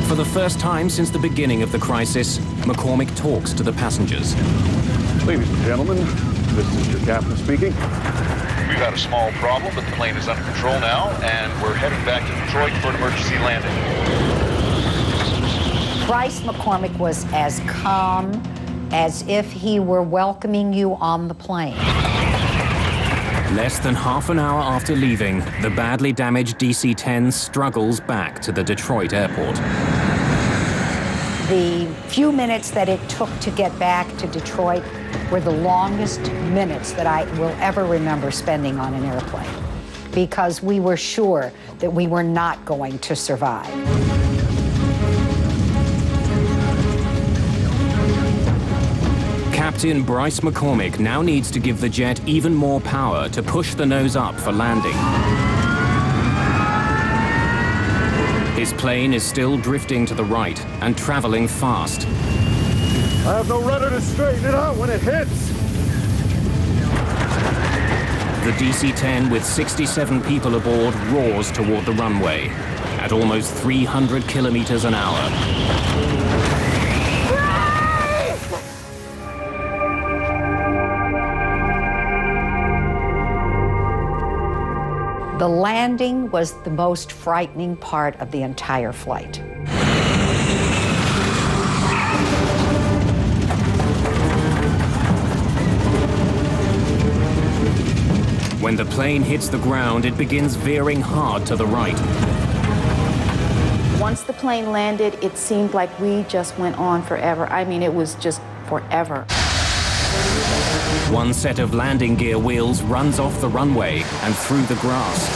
For the first time since the beginning of the crisis, McCormick talks to the passengers. Ladies and gentlemen, this is your captain speaking. We've had a small problem, but the plane is under control now, and we're heading back to Detroit for an emergency landing. Bryce McCormick was as calm as if he were welcoming you on the plane. Less than half an hour after leaving, the badly damaged DC-10 struggles back to the Detroit airport. The few minutes that it took to get back to Detroit were the longest minutes that I will ever remember spending on an airplane, because we were sure that we were not going to survive. Captain Bryce McCormick now needs to give the jet even more power to push the nose up for landing. His plane is still drifting to the right and traveling fast. I have no rudder to straighten it out when it hits. The DC-10 with 67 people aboard roars toward the runway at almost 300 kilometers an hour. The landing was the most frightening part of the entire flight. When the plane hits the ground, it begins veering hard to the right. Once the plane landed, it seemed like we just went on forever. I mean, it was just forever. One set of landing gear wheels runs off the runway and through the grass.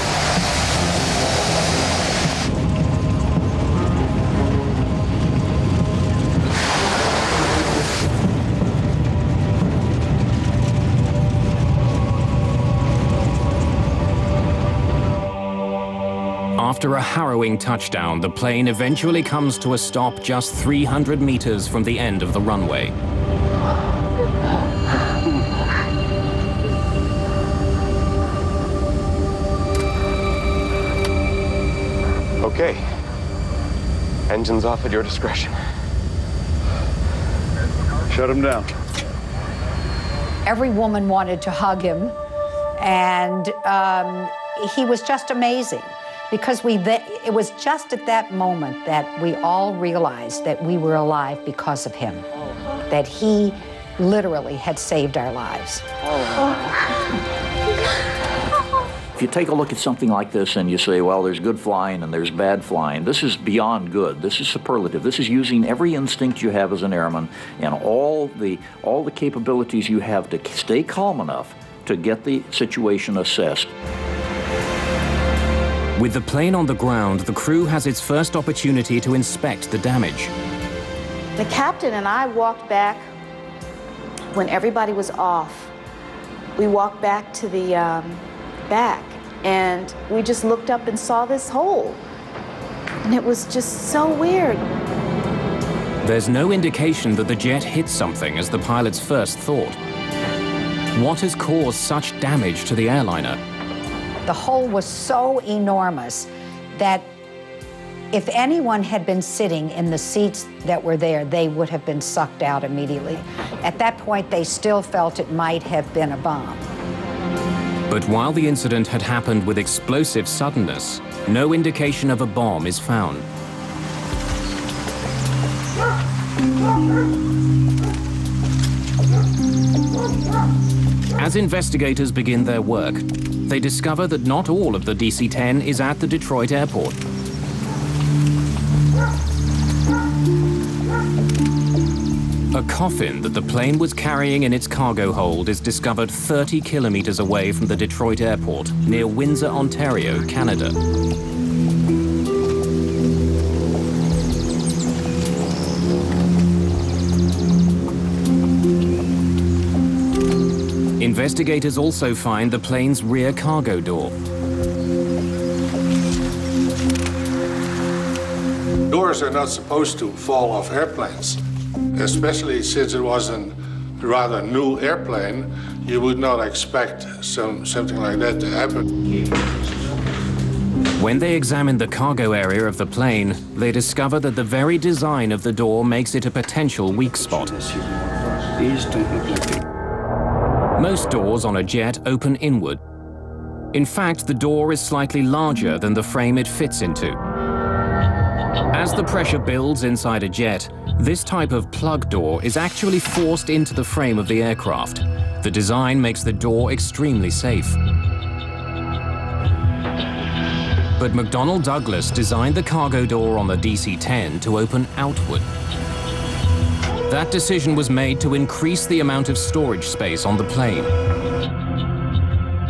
After a harrowing touchdown, the plane eventually comes to a stop just 300 meters from the end of the runway. Okay. Engines off at your discretion. Shut him down. Every woman wanted to hug him, and he was just amazing, because it was just at that moment that we all realized that we were alive because of him, that he literally had saved our lives. If you take a look at something like this and you say, well, there's good flying and there's bad flying, this is beyond good. This is superlative. This is using every instinct you have as an airman and all the capabilities you have to stay calm enough to get the situation assessed. With the plane on the ground, the crew has its first opportunity to inspect the damage. The captain and I walked back when everybody was off. We walked back to the back, and we just looked up and saw this hole. And it was just so weird. There's no indication that the jet hit something as the pilots first thought. What has caused such damage to the airliner? The hole was so enormous that if anyone had been sitting in the seats that were there, they would have been sucked out immediately. At that point, they still felt it might have been a bomb. But while the incident had happened with explosive suddenness, no indication of a bomb is found. As investigators begin their work, they discover that not all of the DC-10 is at the Detroit airport. A coffin that the plane was carrying in its cargo hold is discovered 30 kilometers away from the Detroit airport, near Windsor, Ontario, Canada. Investigators also find the plane's rear cargo door. Doors are not supposed to fall off airplanes, especially since it was a rather new airplane. You would not expect something like that to happen. When they examined the cargo area of the plane, they discover that the very design of the door makes it a potential weak spot. These don't look like they... Most doors on a jet open inward. In fact, the door is slightly larger than the frame it fits into. As the pressure builds inside a jet, this type of plug door is actually forced into the frame of the aircraft. The design makes the door extremely safe. But McDonnell Douglas designed the cargo door on the DC-10 to open outward. That decision was made to increase the amount of storage space on the plane.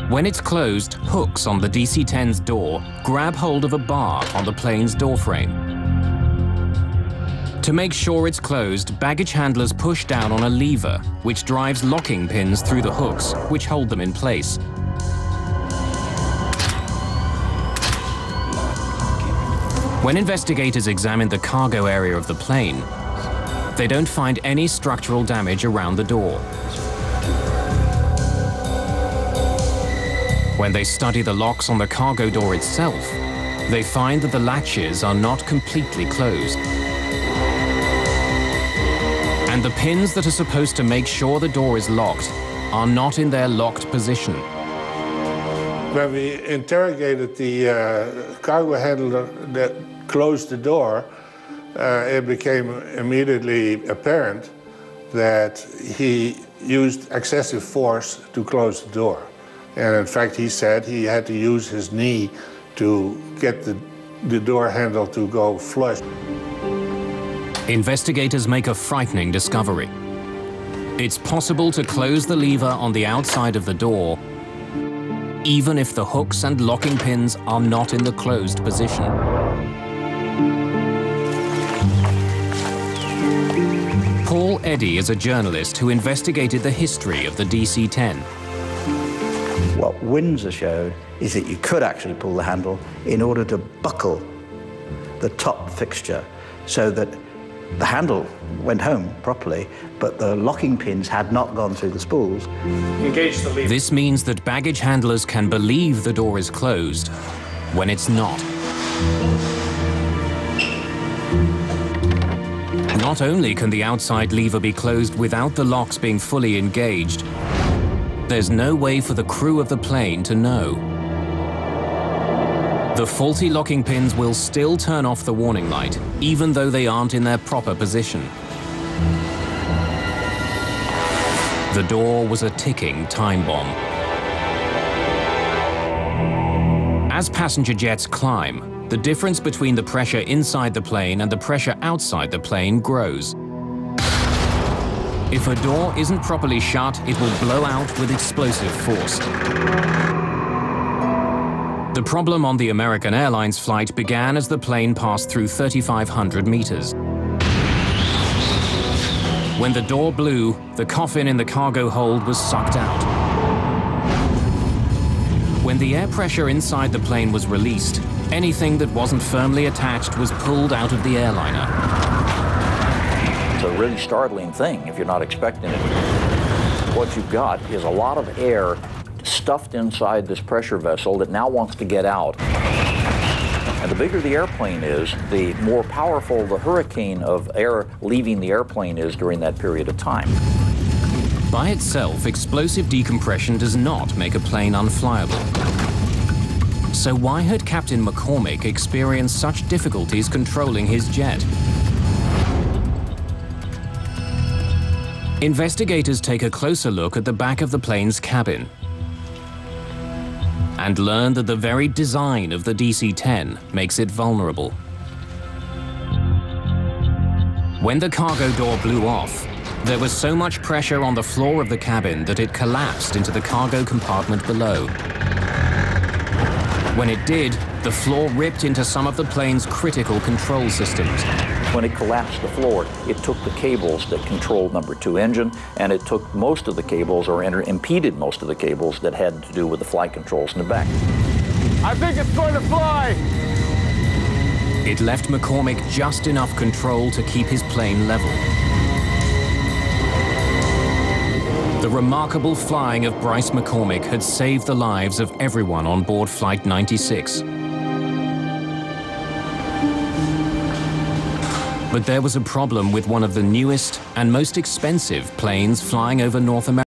When it's closed, hooks on the DC-10's door grab hold of a bar on the plane's door frame. To make sure it's closed, baggage handlers push down on a lever, which drives locking pins through the hooks, which hold them in place. When investigators examined the cargo area of the plane, they don't find any structural damage around the door. When they study the locks on the cargo door itself, they find that the latches are not completely closed. And the pins that are supposed to make sure the door is locked are not in their locked position. When we interrogated the cargo handler that closed the door, it became immediately apparent that he used excessive force to close the door. And in fact, he said he had to use his knee to get the door handle to go flush. Investigators make a frightening discovery. It's possible to close the lever on the outside of the door, even if the hooks and locking pins are not in the closed position. Paul Eddy is a journalist who investigated the history of the DC-10. What Windsor showed is that you could actually pull the handle in order to buckle the top fixture so that the handle went home properly, but the locking pins had not gone through the spools. Engage the lever. This means that baggage handlers can believe the door is closed when it's not. Not only can the outside lever be closed without the locks being fully engaged, there's no way for the crew of the plane to know. The faulty locking pins will still turn off the warning light, even though they aren't in their proper position. The door was a ticking time bomb. As passenger jets climb, the difference between the pressure inside the plane and the pressure outside the plane grows. If a door isn't properly shut, it will blow out with explosive force. The problem on the American Airlines flight began as the plane passed through 3,500 meters. When the door blew, the coffin in the cargo hold was sucked out. When the air pressure inside the plane was released, anything that wasn't firmly attached was pulled out of the airliner. It's a really startling thing if you're not expecting it. What you've got is a lot of air stuffed inside this pressure vessel that now wants to get out. And the bigger the airplane is, the more powerful the hurricane of air leaving the airplane is during that period of time. By itself, explosive decompression does not make a plane unflyable. So why had Captain McCormick experienced such difficulties controlling his jet? Investigators take a closer look at the back of the plane's cabin and learn that the very design of the DC-10 makes it vulnerable. When the cargo door blew off, there was so much pressure on the floor of the cabin that it collapsed into the cargo compartment below. When it did, the floor ripped into some of the plane's critical control systems. When it collapsed the floor, it took the cables that controlled number 2 engine, and it took most of the cables, or impeded most of the cables that had to do with the flight controls in the back. I think it's going to fly! It left McCormick just enough control to keep his plane level. The remarkable flying of Bryce McCormick had saved the lives of everyone on board Flight 96. But there was a problem with one of the newest and most expensive planes flying over North America.